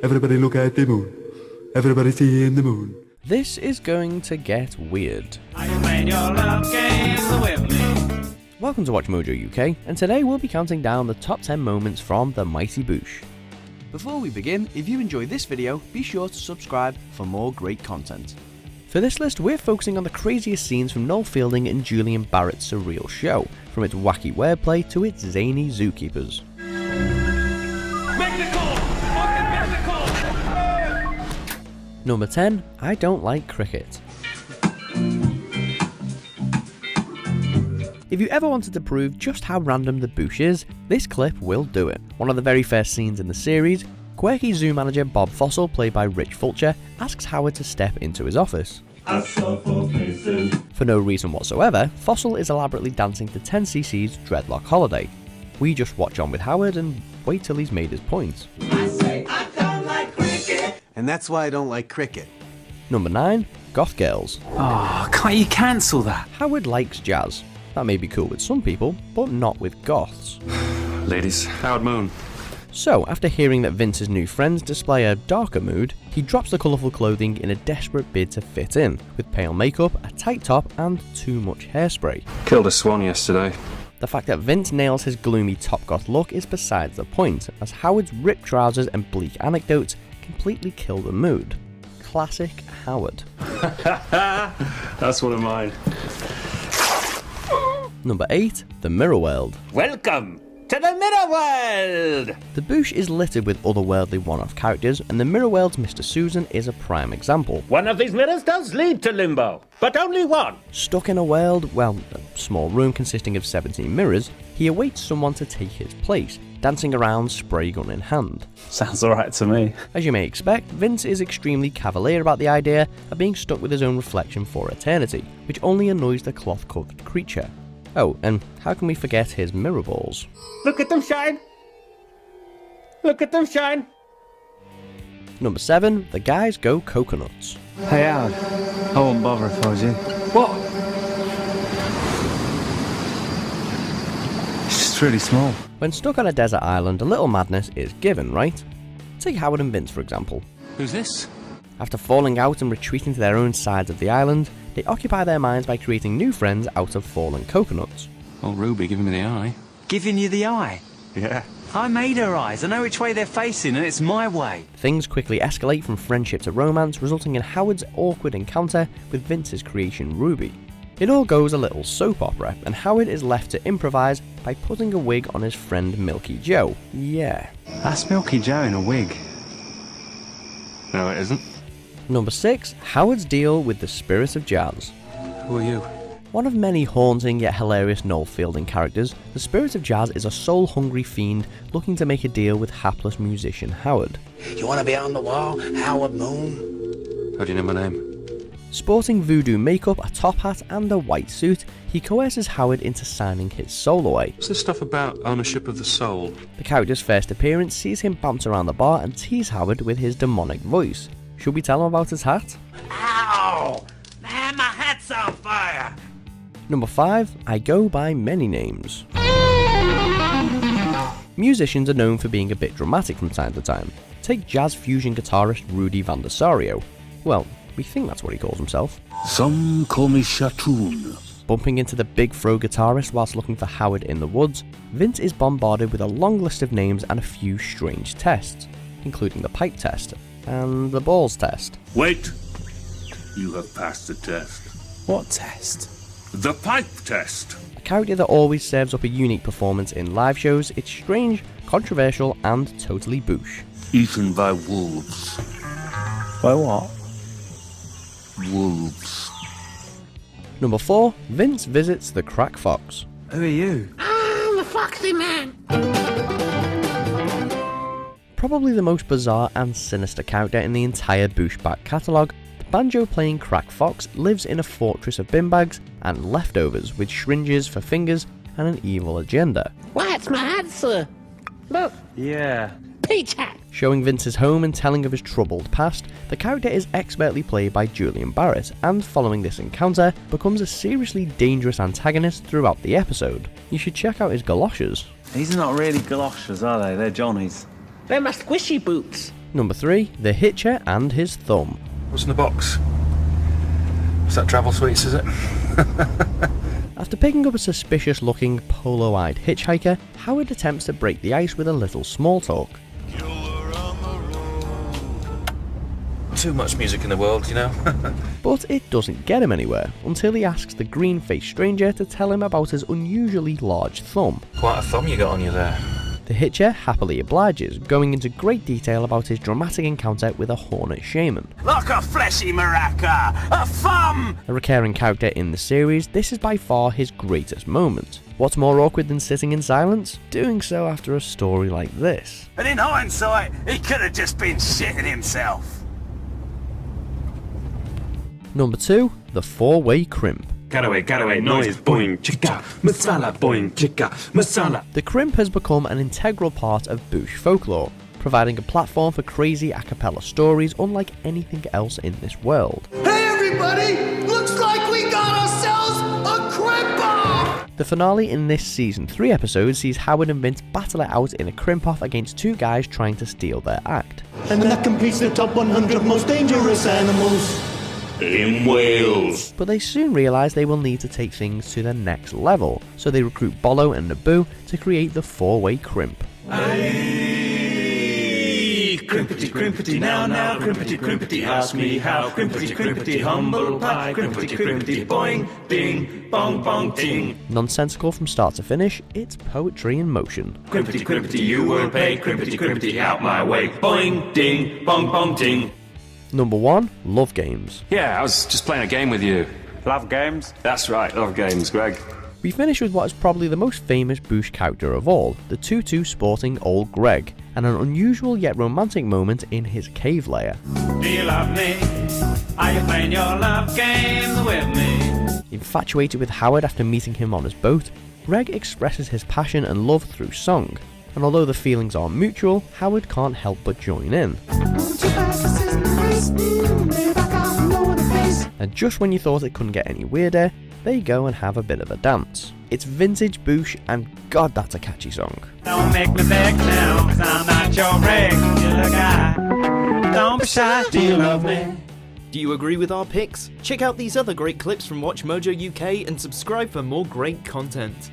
Everybody look at the moon. Everybody seeing the moon. This is going to get weird. Welcome to Watch Mojo UK, and today we'll be counting down the top 10 moments from the Mighty Boosh. Before we begin, if you enjoy this video, be sure to subscribe for more great content. For this list, we're focusing on the craziest scenes from Noel Fielding and Julian Barratt's surreal show, from its wacky wordplay to its zany zookeepers. Number 10, I don't like cricket. If you ever wanted to prove just how random the Boosh is, this clip will do it. One of the very first scenes in the series, quirky zoo manager Bob Fossil, played by Rich Fulcher, asks Howard to step into his office. For no reason whatsoever, Fossil is elaborately dancing to 10cc's Dreadlock Holiday. We just watch on with Howard and wait till he's made his point. I say I don't like cricket. And that's why I don't like cricket. Number 9, Goth Girls. Oh, can't you cancel that? Howard likes jazz. That may be cool with some people, but not with goths. Ladies, Howard Moon. So, after hearing that Vince's new friends display a darker mood, he drops the colourful clothing in a desperate bid to fit in, with pale makeup, a tight top, and too much hairspray. Killed a swan yesterday. The fact that Vince nails his gloomy top goth look is besides the point, as Howard's ripped trousers and bleak anecdotes completely kill the mood. Classic Howard. That's one of mine. Number 8, The Mirror World. Welcome to the Mirror World! The Boosh is littered with otherworldly one-off characters, and the Mirror World's Mr. Susan is a prime example. One of these mirrors does lead to limbo, but only one. Stuck in a world, well, a small room consisting of 17 mirrors, he awaits someone to take his place, dancing around spray gun in hand. Sounds alright to me. As you may expect, Vince is extremely cavalier about the idea of being stuck with his own reflection for eternity, which only annoys the cloth-covered creature. Oh, and how can we forget his mirror balls? Look at them shine! Look at them shine! Number 7, The Guys Go Coconuts. Hey Howard, I won't bother if I was you. What? It's just really small. When stuck on a desert island, a little madness is given, right? Take Howard and Vince for example. Who's this? After falling out and retreating to their own sides of the island, they occupy their minds by creating new friends out of fallen coconuts. Oh, Ruby giving me the eye. Giving you the eye? Yeah. I made her eyes. I know which way they're facing and it's my way. Things quickly escalate from friendship to romance, resulting in Howard's awkward encounter with Vince's creation Ruby. It all goes a little soap opera, and Howard is left to improvise by putting a wig on his friend Milky Joe. Yeah. That's Milky Joe in a wig. No, it isn't. Number 6, Howard's deal with the spirit of jazz. Who are you? One of many haunting yet hilarious Noel Fielding characters, the spirit of jazz is a soul-hungry fiend looking to make a deal with hapless musician Howard. You want to be on the wall, Howard Moon? How do you know my name? Sporting voodoo makeup, a top hat and a white suit, he coerces Howard into signing his soul away. What's this stuff about ownership of the soul? The character's first appearance sees him bounce around the bar and tease Howard with his demonic voice. Should we tell him about his hat? Ow! Man, my hat's on fire! Number 5, I go by many names. Musicians are known for being a bit dramatic from time to time. Take jazz fusion guitarist Rudy Van Der Sario. Well, we think that's what he calls himself. Some call me Shatoon. Bumping into the big fro guitarist whilst looking for Howard in the woods, Vince is bombarded with a long list of names and a few strange tests, including the pipe test and the balls test. Wait. You have passed the test. What test? The pipe test. A character that always serves up a unique performance in live shows, it's strange, controversial and totally Boosh. Eaten by wolves. By what? Wolves. Number 4, Vince visits the Crack Fox. Who are you? I'm the Foxy Man. Probably the most bizarre and sinister character in the entire Boosh back catalogue, the banjo-playing Crack Fox lives in a fortress of bin bags and leftovers with syringes for fingers and an evil agenda. Why, it's my hat, sir. Look, Yeah. peach hat. Showing Vince's home and telling of his troubled past, the character is expertly played by Julian Barratt, and following this encounter, becomes a seriously dangerous antagonist throughout the episode. You should check out his galoshes. These are not really galoshes, are they? They're Johnny's. They're my squishy boots. Number 3, the Hitcher and his thumb. What's in the box? Is that travel sweets, is it? After picking up a suspicious looking polo-eyed hitchhiker, Howard attempts to break the ice with a little small talk. Too much music in the world, you know. But it doesn't get him anywhere, until he asks the green-faced stranger to tell him about his unusually large thumb. Quite a thumb you got on you there. The Hitcher happily obliges, going into great detail about his dramatic encounter with a hornet shaman. Like a fleshy maraca, a thumb! A recurring character in the series, this is by far his greatest moment. What's more awkward than sitting in silence? Doing so after a story like this. And in hindsight, he could have just been shitting himself. Number 2, the 4-way crimp. Caraway, noise, boing, chicka, masala, boing, chicka, masala. The crimp has become an integral part of Boosh folklore, providing a platform for crazy a cappella stories unlike anything else in this world. Hey everybody! Looks like we got ourselves a crimp-off! The finale in this season 3 episode sees Howard and Vince battle it out in a crimp-off against 2 guys trying to steal their act. And that completes the top 100 most dangerous animals In Wales. But they soon realise they will need to take things to the next level, so they recruit Bollo and Naboo to create the 4-way crimp. Aye, crimpity, now, crimpity, ask me how, crimpity, humble pie, crimpity, boing, ding, bong, bong, ding. Nonsensical from start to finish, it's poetry in motion. Crimpity, you will pay, crimpity, out my way, boing, ding, bong, bong, ding. Number 1, Love Games. Yeah, I was just playing a game with you. Love games? That's right, love games, Greg. We finish with what is probably the most famous Boosh character of all, the tutu sporting old Greg, and an unusual yet romantic moment in his cave lair. Do you love me? Are you playing your love games with me? Infatuated with Howard after meeting him on his boat, Greg expresses his passion and love through song, and although the feelings are mutual, Howard can't help but join in. And just when you thought it couldn't get any weirder, they go and have a bit of a dance. It's vintage Boosh, and god, that's a catchy song. Don't make me beg now, 'cause I'm not your regular guy. Don't be shy, do you love me? Do you agree with our picks? Check out these other great clips from Watch Mojo UK and subscribe for more great content.